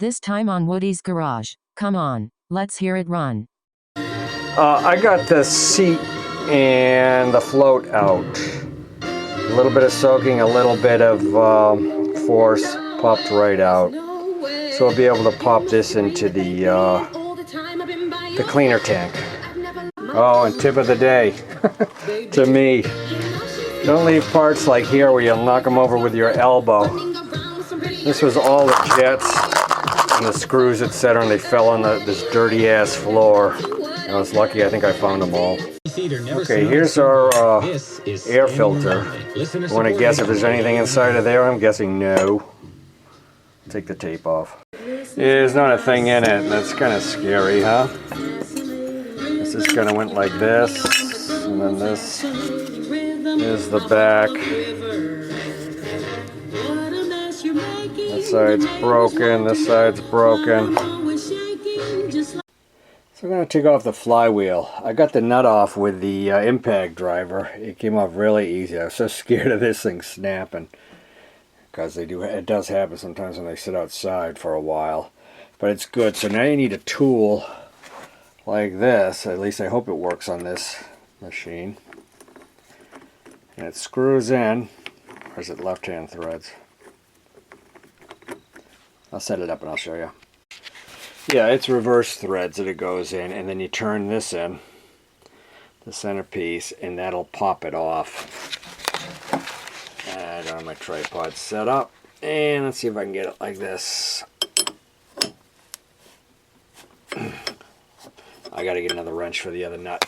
This time on Woody's Garage. Come on, let's hear it run. I got the seat and the float out. A little bit of soaking, a little bit of force, popped right out. So I'll be able to pop this into the cleaner tank. Oh, and tip of the day to me. Don't leave parts like here where you'll knock them over with your elbow. This was all the jets and the screws, etc., and they fell on this dirty ass floor. I was lucky, I think I found them all. Okay, here's our air filter. I want to guess if there's anything inside of there. I'm guessing no. Take the tape off. There's not a thing in it. That's kind of scary, huh? This just kind of went like this, and then this is the back. This side's broken, this side's broken. So I'm going to take off the flywheel. I got the nut off with the impact driver. It came off really easy. I was so scared of this thing snapping, because it does happen sometimes when they sit outside for a while. But it's good. So now you need a tool like this. At least I hope it works on this machine. And it screws in. Or is it left-hand threads? I'll set it up and I'll show you. Yeah, it's reverse threads that it goes in, and then you turn this in, the centerpiece, and that'll pop it off. I don't have my tripod set up, and let's see if I can get it like this. I gotta get another wrench for the other nut.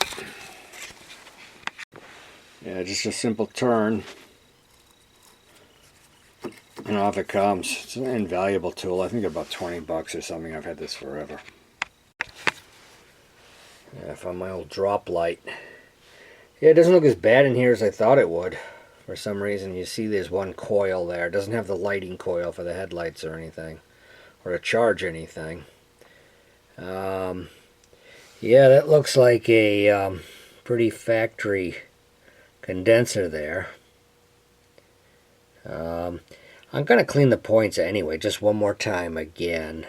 Yeah, just a simple turn, and off it comes. It's an invaluable tool. I think about 20 bucks or something. I've had this forever. Yeah, I found my old drop light. Yeah, it doesn't look as bad in here as I thought it would. For some reason, you see there's one coil there. It doesn't have the lighting coil for the headlights or anything, or to charge anything. Yeah, that looks like a pretty factory condenser there. I'm going to clean the points anyway, just one more time again.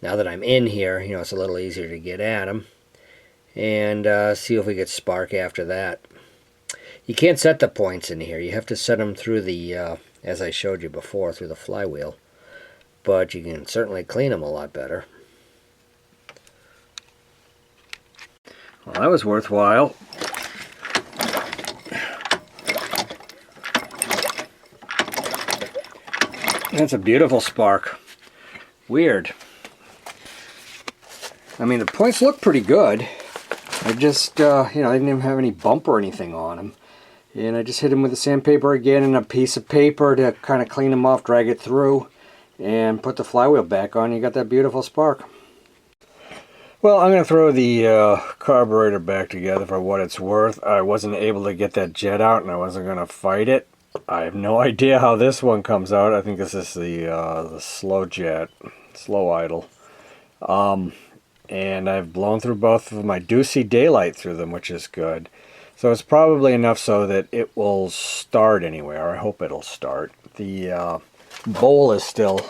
Now that I'm in here, you know, it's a little easier to get at them. And see if we get spark after that. You can't set the points in here. You have to set them through the, as I showed you before, through the flywheel. But you can certainly clean them a lot better. Well, that was worthwhile. That's a beautiful spark. Weird. I mean, the points look pretty good. I just, you know, they didn't even have any bump or anything on them. And I just hit them with the sandpaper again and a piece of paper to kind of clean them off, drag it through, and put the flywheel back on. You got that beautiful spark. Well, I'm going to throw the carburetor back together for what it's worth. I wasn't able to get that jet out, and I wasn't going to fight it. I have no idea how this one comes out. I think this is the slow jet, slow idle. And I've blown through both of them. I do see daylight through them, which is good. So it's probably enough so that it will start anyway, or I hope it'll start. The bowl is still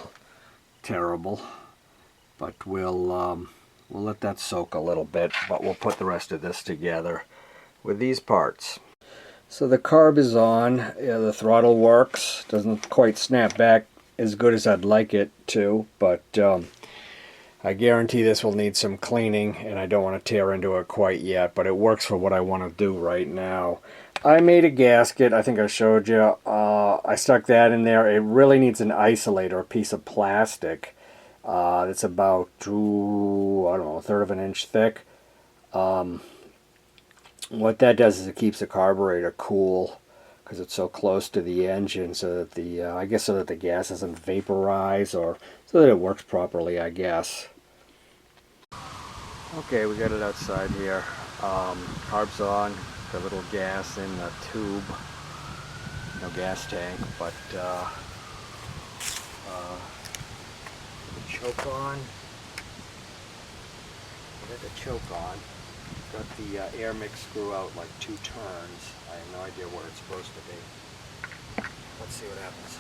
terrible, but we'll let that soak a little bit, but we'll put the rest of this together with these parts. So the carb is on, yeah, the throttle works, doesn't quite snap back as good as I'd like it to, but I guarantee this will need some cleaning, and I don't want to tear into it quite yet, but it works for what I want to do right now. I made a gasket, I think I showed you. I stuck that in there. It really needs an isolator, a piece of plastic. It's about, I don't know, 1/3 of an inch thick. What that does is it keeps the carburetor cool because it's so close to the engine, so that the I guess so that the gas doesn't vaporize, or so that it works properly, I guess. Okay, we got it outside here. Carb's on, got a little gas in the tube. No gas tank, but the choke on. Get the choke on. Got the air mix screw out like 2 turns. I have no idea where it's supposed to be. Let's see what happens.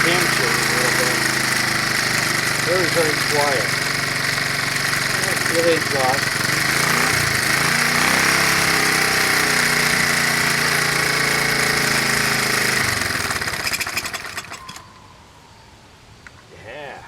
cam chain a little bit. Very, very quiet. Really exhaust. Yeah.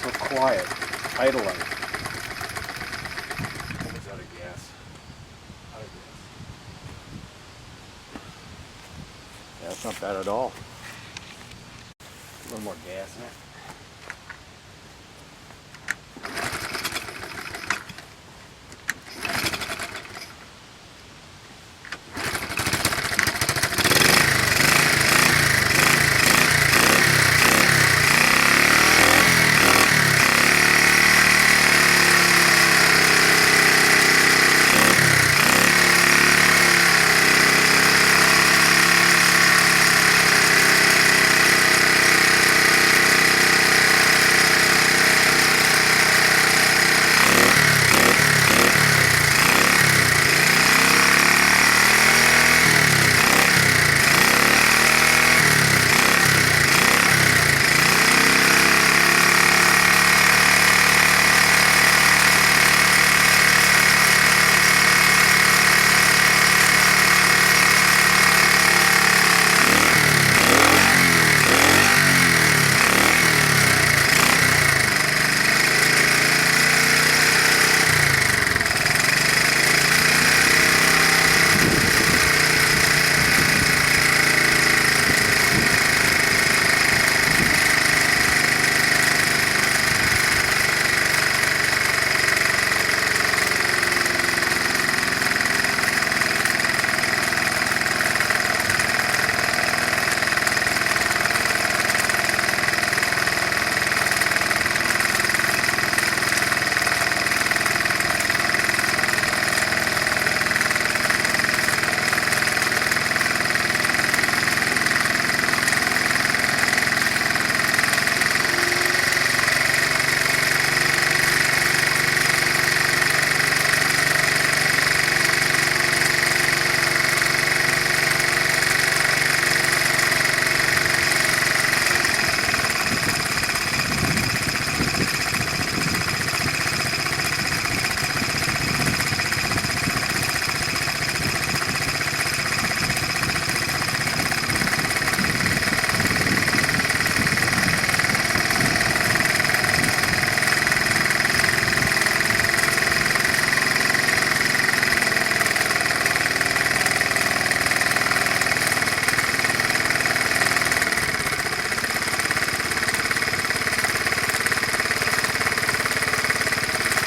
So quiet, idling. Almost out of gas. Out of gas. Yeah, that's not bad at all. A little more gas in it.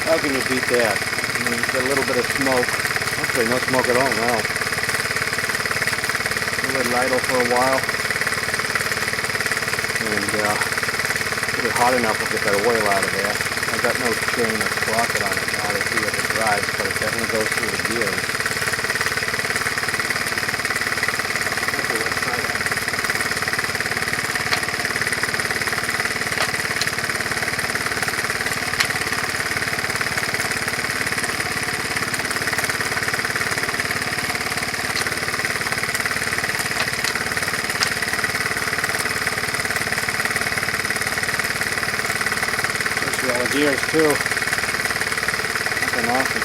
How can you beat that? I mean, you get a little bit of smoke. Actually, no smoke at all now. Let it idle for a while. And get it hot enough, we'll get that oil out of there. I've got no chain or sprocket on it now to see if it drives, but it definitely goes through the gears. Okay, let's try that. All the gears too. Nothing awesome.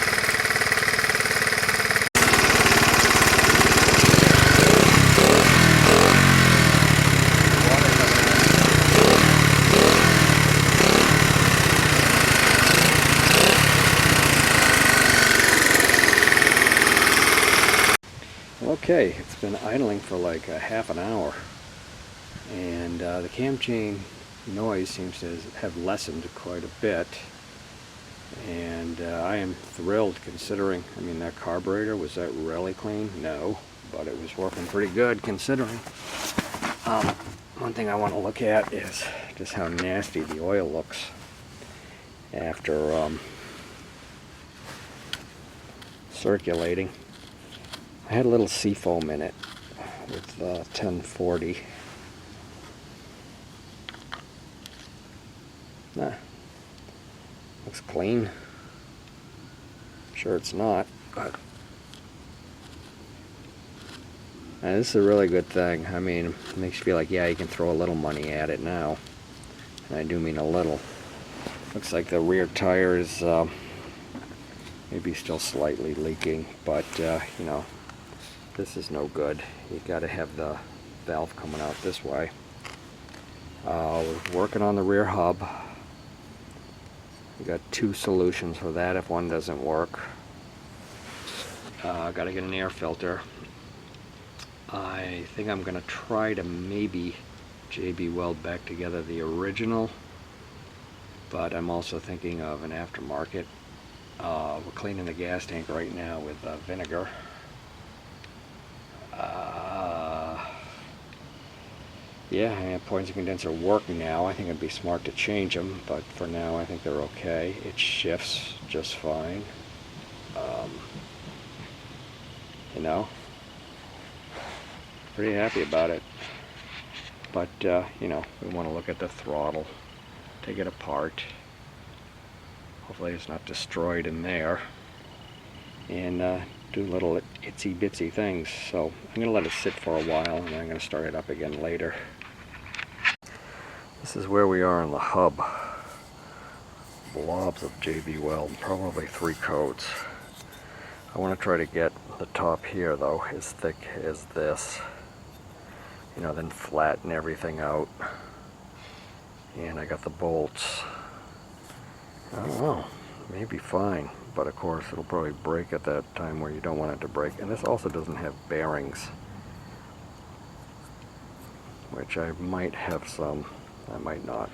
Okay, it's been idling for like a half an hour, and the cam chain noise seems to have lessened quite a bit. And I am thrilled, considering, I mean, that carburetor, was that really clean? No, but it was working pretty good considering. One thing I want to look at is just how nasty the oil looks after circulating. I had a little seafoam in it with 1040. Nah, looks clean. Sure it's not, but this is a really good thing. I mean, it makes you feel like, yeah, you can throw a little money at it now. And I do mean a little. Looks like the rear tire is maybe still slightly leaking, but you know, this is no good. You got to have the valve coming out this way. We're working on the rear hub. We got two solutions for that if one doesn't work. Got to get an air filter. I think I'm going to try to maybe JB weld back together the original, but I'm also thinking of an aftermarket. We're cleaning the gas tank right now with vinegar. Yeah, poison condenser work now. I think it'd be smart to change them, but for now I think they're okay. It shifts just fine. You know, pretty happy about it. But you know, we want to look at the throttle, take it apart. Hopefully it's not destroyed in there, and do little itsy bitsy things. So I'm going to let it sit for a while, and then I'm going to start it up again later. This is where we are on the hub. Blobs of JB weld, probably 3 coats. I want to try to get the top here though as thick as this, you know, then flatten everything out. And I got the bolts. I don't know, maybe fine, but of course it'll probably break at that time where you don't want it to break. And this also doesn't have bearings, which I might have some, I might not.